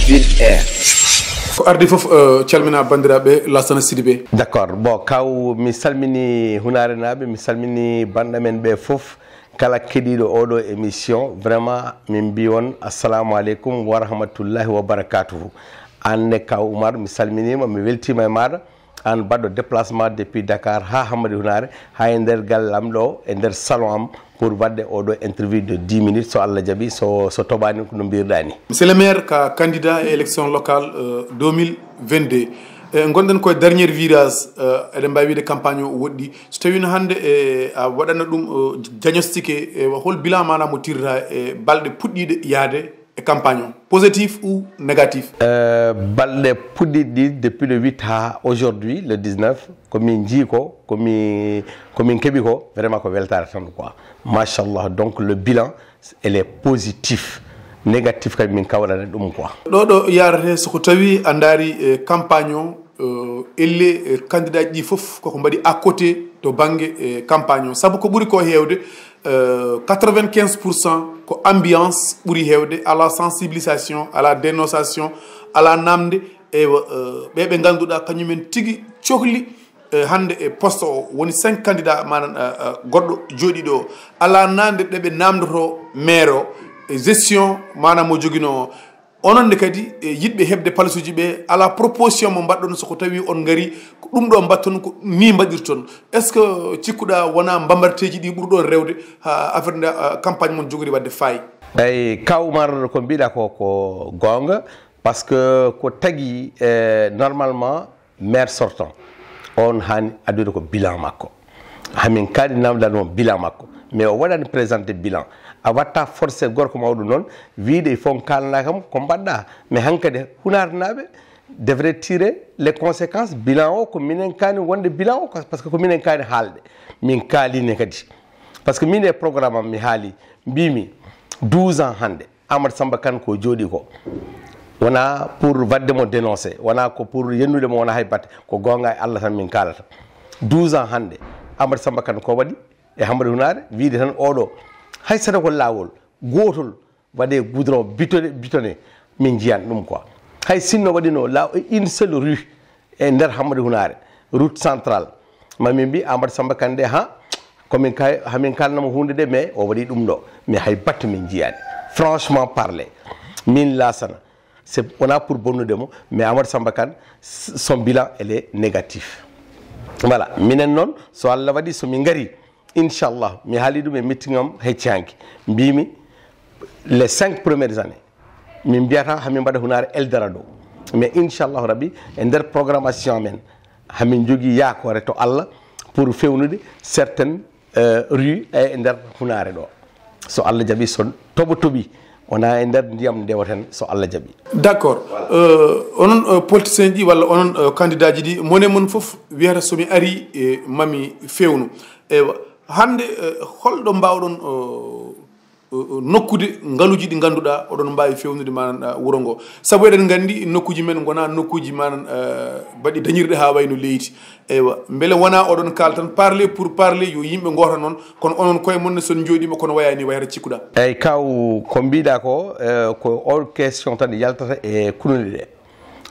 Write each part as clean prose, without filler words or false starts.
Ville Air. ko ardi fof calmina bandiraɓe Lassana Sidibé. D'accord bon kaw mi salmini hunare naɓe mi salmini banɗa men ɓe fof kala keɗiɗo oɗo émission vraiment min mbi on assalamu aleykum wa rahmatullahi wa barakatuhu anne kaw Oumar mi salminima mi weltima e maɗa an baɗɗo déplacement depuis Dakar ha Hamadi Hunare ha e nder gallam ɗo e nder salon am pour wadde oɗo interview de 10 minutes so Allah jaaɓi so toɓani no mbirɗani. Monsieur le maire ka candidat e élection locale 2022 gonɗen koye dernier virage eɗen mbawi wiide campagne o woɗɗi so tawino hande a waɗana ɗum diagnostiqué hol bilan mana mo tirta e balɗe puɗɗiɗe yaade e campagne o positif ou négatif? Balɗe puɗɗiɗi depuis le 8 ha aujourd'hui le 19 komin jii ko komin keeɓi ko vraiment ko weltare tan quoi machallah. Donc le bilan elle est positif, négatif kadi min kawrane ɗum quoi. ɗo yarate soko tawi a daari campagne o elle candidat ji fof koko mbaɗi à côté to banggue campagne o saabu ko ɓuuri ko hewde 95% ko ambiance ɓuuri hewde ala sensibilisation ala dénonciation ala namde e ɓeɓe ganduɗa kañumen tigui cohli hande e poste o woni 5 candidat manan goɗɗo jooɗiɗo o ala namde ɗeɓe namdoto maire o e gestion manam mo joguino ononde kadi yiɗɓe hebde palasuji ɓe ala proposition mo mbaɗɗon soko tawi on gari ko ɗum ɗo mbatton ko ni mbaɗirton est ce que cikkuɗa wona bambarteji ɗi ɓurɗon rewde ha affaire nde campagne mon jogori wadde fayi? eyyi kaw Oumar ko mbiɗa ko gonga par ce que ko tagui normalement maire sortant on hani addude ko bilan makko hamin kaɗi namdano bilan makko mais o waɗani présenté bilan a watta forcé gorko mawɗo noon wiide il faut kalana kam ko mbaɗɗa mais hankkadi hunarnaɓe devrait tirer les conséquences bilan o ko minen kani wonde bilan o par ce que ko minen kani haalde min kaaline kadi par ce que min e programme am mi haali mbimi 12 ans hande Amadou Samba Kane ko jooɗi ko wona pour wadde mo dénoncé wona ko pour yennude mo wona hay batte ko gonga e Allah tan min kalata 12 ans hande Amadou Samba Kane ko waɗi e Hamadi Hunare wiide tan oɗo hay saɗa ko lawol gotol waɗe goudron bitonné min jiyan ɗum quoi hay sinno waɗino une seule rue e nder Hamadi Hunare route centrale mamin mbi Amadou Samba Kane de ha hamin kalnamo hunde de mais o waɗi ɗum ɗo mais hay batte min jiyani franchement parler min Lassana c'est on a pour bonnude mo mais Amadou Samba Kane son bilan elle est négatif voilà minen noon so Allah waɗi somin gari inchallah mi haali ɗum e meeting am heccanki mbimi les 5 premières années min mbiyata hamin mbaɗa Hunare Eldorado mais inchallahu rabbi e nder programmation men hamin jogui yakore to Allah pour fewnude certaines rue e nder Hunare ɗo so Allah jaaɓi so toɓi wona e nder ndiyam ndewaten so Allah jaaɓi. D'accord onon politicien ji walla onon candidat ji ɗi mone mon foof wiyata somi ari mami fewnu ewa hande holɗo mbawɗon nokkude ngaluji ɗi ganduɗa oɗon mbawi fewnude manan wuuro ngo saabu eɗen gandi nokkuji men gona nokkuji manan mbaɗi dañirɗe ha wayno leydi eywa beele wona oɗon kala tan parler pour parler yo yimɓe gota noon kono onon koye mon son jooɗima kono wayani wayata cikkuɗa. eyyi kaw ko mbiɗa ko all question tan yaltata e kunuɗe ɗe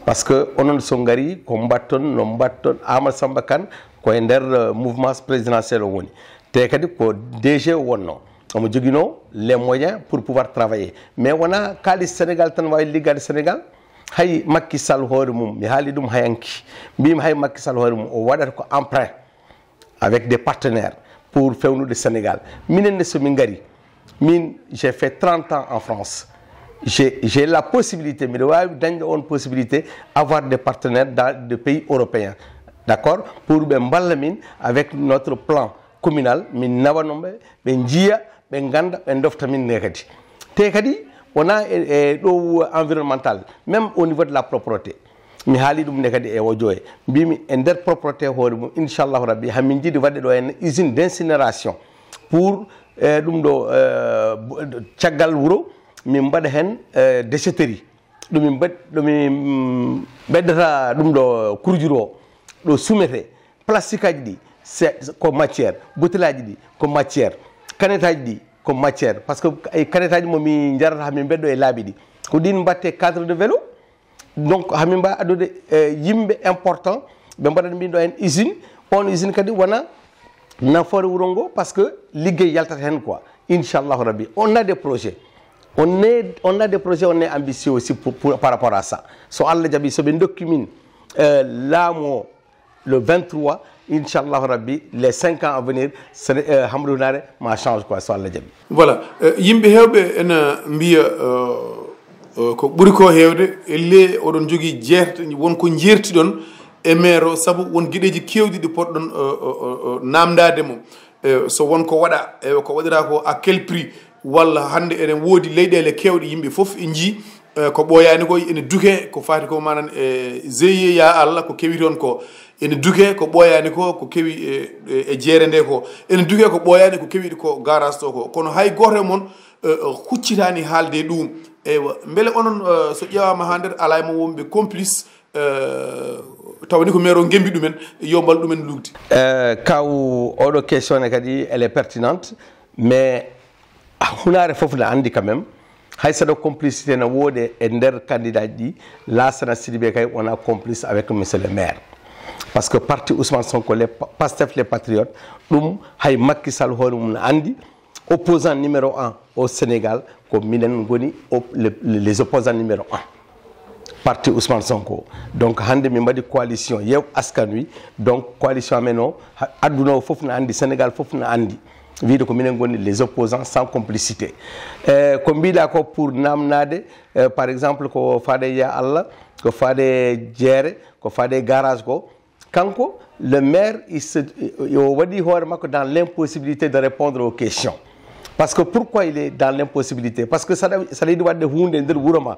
par ce que onon so gari ko mbatton no mbatton Amadou Samba Kane koye nder mouvement présidentiel o woni te kadi ko DG wonno omo joguino les moyens pour pouvoir travailler mais wona kalis Sénégal tan wawi liggade Sénégal hay Macky Sall hoore mum mi haali ɗum hayanki mbimi hay Macky Sall hoore mum o waɗata ko emprunt avec des partenaires pour fewnude Sénégal minenne somin gari min j'ai fait 30 ans en France j'ai la possibilité mbiɗa wawi dañde on possibilité avoir des partenaires dans des pays européens d'accord pour ɓe mballa min avec notre plan communal min nawanoɓe ɓe jiiya ɓe ganda ɓe dofta min ne kadi te kadi wona e ɗo environnemental même au niveau de la propreté mi haali ɗum ne kadi e o joye mbimi e nder propreté hoore mum inchallahu rabbi hamin jiiɗi wadde ɗo hen usine d' incinération pour ɗum ɗo caggal wuuro min mbaɗa hen déchetterie ɗomin ɓeddata ɗum ɗo kurjuro o ɗo sumete plastique aji ɗi ko matière bouteille ɗi ko matière canette aji ɗi ko matière par ce que ay canette aji momi jarata min beddo e laabi ɗi ko ɗin mbatte cadre de vélo donc hamin mba adude yimbe important be mbaɗat min ɗo en usine on usine kadi wona nafoore wuro ngo par ce que liggey yaltata hen quoi inchallahu rabbi on a des projets on a des projets, on est ambitieux aussi par rapport à ça so Allah jaɓi soɓe dokki min laamu le 23 inchallah rabbi les 5 ans à venir Hammadou Hounare ma change quoi so Allah jaɓi voilà yimɓe hewɓe ene mbiya ko ɓuri ko hewde elle oɗon jogui jeerte wonko jertiɗon e maire o saabu won gueɗeji kewɗi ɗi poɗɗon namdade mum so wonko waɗa ko waɗira ko à quel prix walla hande eɗen woodi leyɗele kewɗe yimɓe foof e jii ko ɓooyani koy ene duke ko fati ko manan e GIE ya Allah ko kewi toon ko ene duke ko ɓooyani ko kewi e jeere nde ko ene duke ko ɓooyani ko kewi ko garage to ko kono hay goto e moon huccitani haalde ɗum eywa beele onon so ƴewama ha nder ala mo wonɓe complice tawni ko maire o gembi ɗumen yombal ɗumen lugdi kaw oɗo question ne kadi elle est pertinente mais Hounare fof ne andi quand même hay saɗa complicité ne woode e nder candidat ɗi Lassana Sidibé kay on a complice avec monsieur le maire parce que parti Ousmane Sonko les Pastef les patriotes ɗum hay Macky Sall hoore mum ne andi opposant numéro 1 au Sénégal ko minen goni les opposants numéro 1 parti Ousmane Sonko donc hande mi mbaɗi coalition Yew Askan Wi donc coalition amen o aduna o fof ne andi Sénégal fof ne andi wiide ko minen goni les opposants sans complicité ko mbiɗa ko pour namnade par exemple ko faade Ya Allah ko faade jeere ko faade garage ko kanko le maire o waɗi hoore makko dans l'impossibilité de répondre aux questions parce que pourquoi il est dans l'impossibilité parce que saɗa yiɗi wadde hunde nder wuuro ma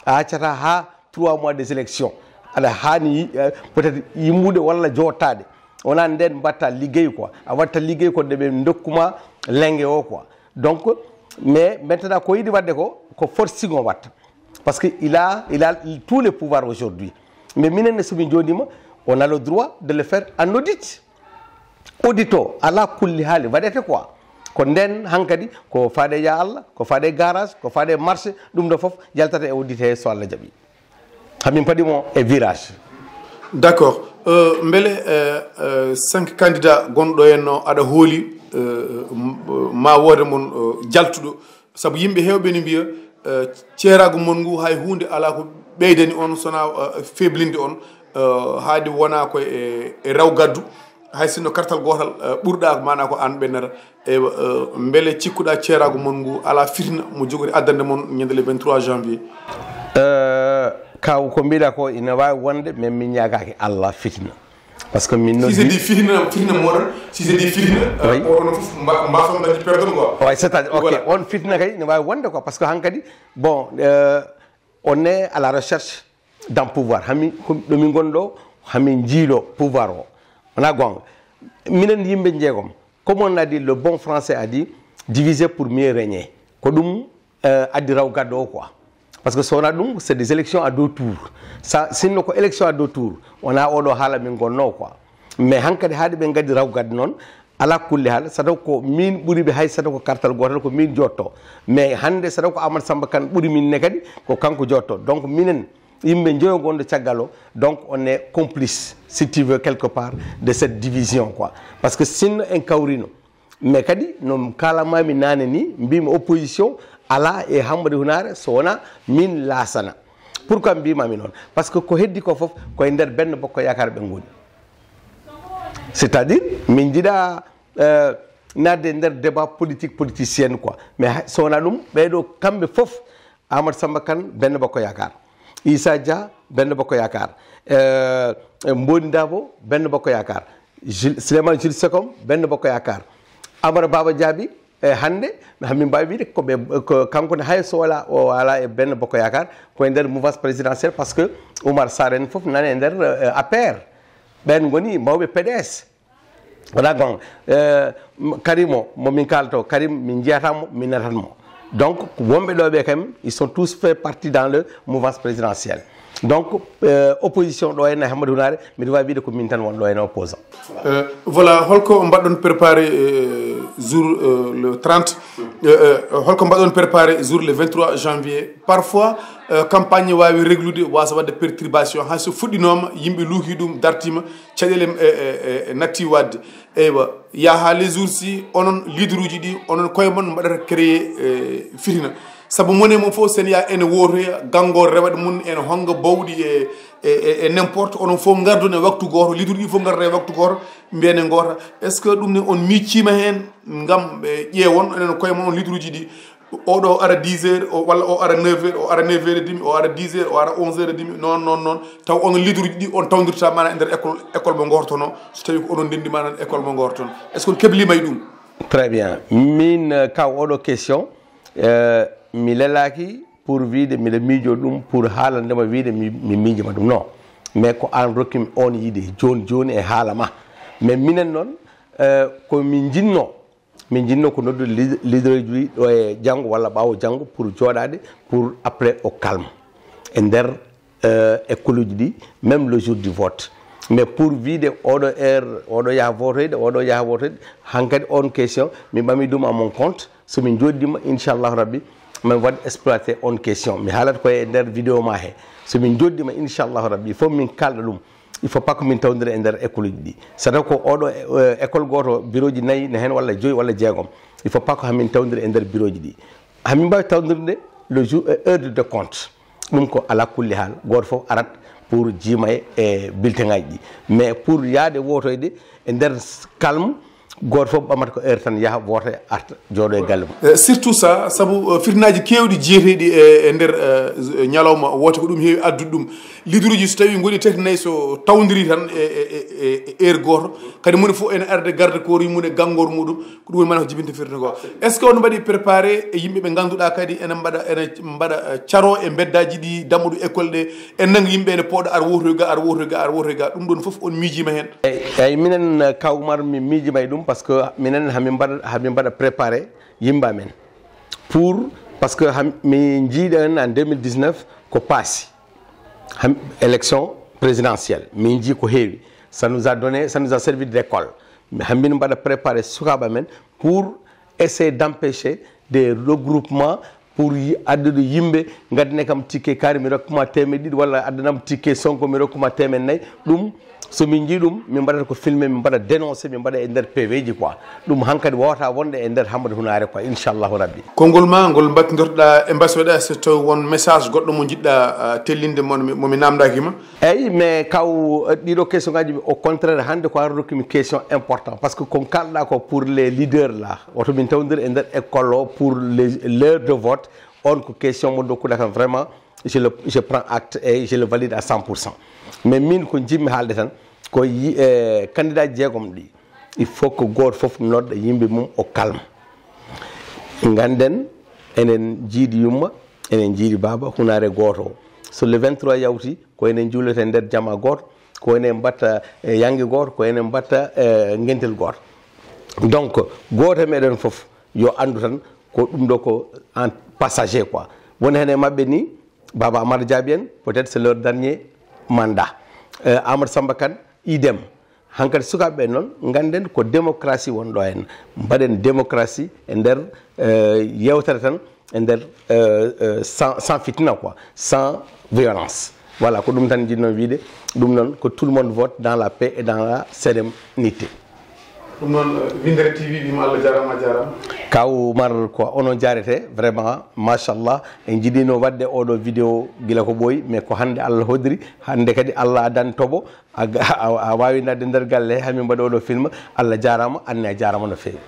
a accata ha 3 mois des élections aɗa hani peut être yimmude walla jottade wona nden mbatta liggey quoi a watta liggey ko nde ɓe dokkuma lenge o quoi donc mais maintenant ko yiɗi wadde ko forcing o watta parce que il a tous les pouvoirs aujourd'hui mais minen somin joɗima on a le droit de le faire en audit o ala kulli haali waɗete quoi ko nden hankadi ko faade Ya Allah ko faade garage ko faade marché ɗum ɗo foof yaltata e audit he so Allah jaɓi hamin paɗimo e virage d'accord beele 5 candidat gonɗo henno aɗa hooli ma woode mon jaltuɗo saabu yimɓe hewɓe ne mbiya ceerago mon ngu hay hunde ala ko ɓeydani on sona feblinde on haade wona ko e raw gaddu hay sinno kartal gotal ɓurɗa mana ko an ɓennata ewa beele cikkuɗa ceerago mon ngu ala fitna mo jogori addande mon ñande le 23 janvier kaw ko mbiɗa ko ina wawi wonde mais min ñagaki Allah fitna parce que min si c'est dit fitna moɗon si c'est dit fitna on fof mbason dañi perdon quoi ouais c'est à dire ok on fitna kay ne wawi wonde quoi parce que hankadi bon on est à la recherche d'un pouvoir hami ɗomin gonɗo hamin jiilo pouvoir o wona gonga minen yimɓe jeegom comme on a dit le bon français a dit diviser pour mieux régner ko ɗum addi raw gaddo o quoi parce que so wona ɗum c'est des élections à 2 tours ça sinno ko élection à 2 tours wona oɗo haala min gonno quoi mais hankkadi haade ɓe gaddi raw gadde noon ala kulli haal saɗa ko min ɓuuriɓe hay saɗa ko kartal gotal ko min jotto mais hande saɗa ko Amadou Samba Kane ɓuuri min ne kadi ko kanko jotto donc minen yimɓe joyo gonɗo caggal o donc on est complice si tu veux quelque part de cette division quoi parce que sinno en kawrino mais kadi no kalamami nane ni mbimi opposition ala e Hammadou Hounare so wona min Lassana pourquoi mbimami noon parce que ko heddi ko foof koye nder Benno Bokk Yakar ɓe goni c'est à dire min jiiɗa nadde nder débat politicien quoi mais so wona ɗum ɓeɗo kamɓe foof Amadou Samba Kane Benno Bokk Yakar Issa Dia Benno Bokk Yakar Mbodi Dabo Benno Bokk Yakar Souleymane Jules Sekom Benno Bokk Yakar Amadou Baba Diaby hande min mbawi wiide ko kanko ne hay so wala o ala e Benno Bokk Yakar koye nder mouvance présidentielle parce que Oumar Sarr en foof nani e nder APR ɓen goni mawɓe PDS wona gon Karim o momin kalto Karim min jiyatamo min natanmo donc wonɓe ɗo ɓe kam ils sont tous fait partie dans le mouvance présidentielle donc opposition ɗo henna Hammadou Hunare mbiɗa wawi wiide ko min tan won ɗo hen opposant voilà holko mbaɗɗon préparé jour le 30 holko mbaɗɗon préparé jour le 23 janvier parfois campagne wawi réglude wasa wadde perturbation ha so fuɗɗinoma yimɓe luuki ɗum dartima caɗele natti wadde eywa yaha les jours ci onon leader uji ɗi onon koye mon mbaɗata créé fitina saabu mone mum fof sen ya ene wotoya gangor rewaɗe mum ene honga bawɗi e n' importe onon fof gardon e waktu goto leader ɗi fof gardata e waktu goto mbiyane goota est ce que ɗum ne on miccima hen gam ɓe ƴeewon enen koye mon on leader uji ɗi oɗo ara 10 heures walla o ara 9 heures o ara 9 heures et demi o ara 10 heures o ara 11 heures et demi non taw onon leader uji ɗi on tawdirta mana e nder école mo gortono so tawi ko onon ndendi mana école mo gortono est ce que on keblima e ɗum très bien min kaw oɗo question mi lelaki pour wiide miɗa miijo ɗum pour haalandema wiide mi miijima ɗum non mais ko an rokkimi on yiide joni e haala ma mais minen noon ko min jinno ko noddude leader ji ɗo e janggo walla ɓaawo janggo pour jooɗade pour après au calme e nder école uji ɗi même le jour du vote mais pour wiide oɗo heure oɗo yaha votoyde oɗo yaha votoyde hankkadi on question mi ɓami ɗum à mon compte somin joɗidima inchallahu rabbi min waɗ exploité on question mi haalata koye e nder vidéo ma he somin joɗidima inchallahu rabbi il faut min kalɗa ɗum il faut pas ko min tawdira e nder école uji ɗi so taw ko oɗo école goto bureau ji 4 ne hen walla 5 walla 6 il faut pas ko hamin tawdira e nder bureau ji ɗi hamin mbawi tawdirde le jour heure de décompte ɗum ko ala kulli haal goto foof arat pour jiimay e bulletin ngaji ɗi mais pour yaade wotoyde e nder calme goto fof ɓamata ko heure tan yaaha woto arta jooɗo e galle mum surtout ça saabu fitnaji kewɗi jeeteɗi e nder ñalawma wote ko ɗum heewi addude ɗum leader uji so tawi gooni tati nayyi so tawdiri tan e heure goto kadi moni fof ene arde garde corps mum e gangor muɗum ko ɗum woni mana ko jibinta firta ko est ce que on mbaɗi préparé e yimɓe ɓe ganduɗa kadi ene mbaɗa caro e beddaji ɗi dammuɗo école ɗe en nanga yimɓe ene pooɗa ar wotoy ga ar wotoy ga ar wotoy ga ɗum ɗon foof on miijima hen eyyi minen kaw Oumar mi miijima e ɗum parce que minen hamin mbaɗa préparé yimba men pour parce que mi jiiɗen en 2019 ko paasi élection présidentielle min jii ko heewi ça nous a servi d'école hamin mbaɗa préparé sukaɓa men pour essayer d'empêcher des regroupements pour addude yimɓe gaddane kam ticket kaari mi rokkuma 100 walla addanam ticket Sonko mi rokkuma 400 ɗum so min jii ɗum min mbaɗata ko filmé min mbaɗa dénoncé min mbaɗa e nder PV ji quoi ɗum hankkadi wawata wonde e nder Hammadou Hunare quoi inchallahu rabbi konngol ma ngol battidirɗa e mbasoɗa so tawi won message goɗɗo mo jiɗɗa tellinde momi namdakima eyyi mais kaw ɗiɗo question ngaji au contraire hande ko ar rokkimi question important par ce que ko kalɗa ko pour les leaders là oto min tawdir e nder école o pour l'heure de vote on ko question mo dokkuɗa kam vraiment je prends acte et je le valide à 100%. Mais min ko jimmi haalde tan ko candidat jeegom ɗi il faut que goto foof nodda yimɓe mum o calme ganden enen jiiɗi yumma enen jiiɗi baba Hunare goto o so le 23 yawti ko enen juulete nder jama goto ko enen mbatta yangue goto ko enen mbatta ngentel goto donc goto meɗen foof yo andu tan ko ɗum ɗo ko en passager quoi woni hen e mabɓe ni Baba Amadou Diaby en peut-être c'est leur dernier mandat Amadou Samba Kane idem hankkadi sukaɓe ɓe noon ganden ko démocratie wonɗo hen mbaɗen démocratie e nder yewtere tan e nder sans fitina quoi sans violence voilà ko ɗum tan jinno wiide ɗum noon que tout le monde vote dans la paix et dans la sérénité ɗum noon Windere TV wima Allah jarama kaw Oumar ko onon jarete vraiment machallah en jiiɗino wadde oɗo vidéo guila ko ɓooyi mais ko hande Allah hodiri hande kadi Allah adani tooɓo a wawi nadde nder galle hamin mbaɗi oɗo film Allah jarama anne a jarama no fewi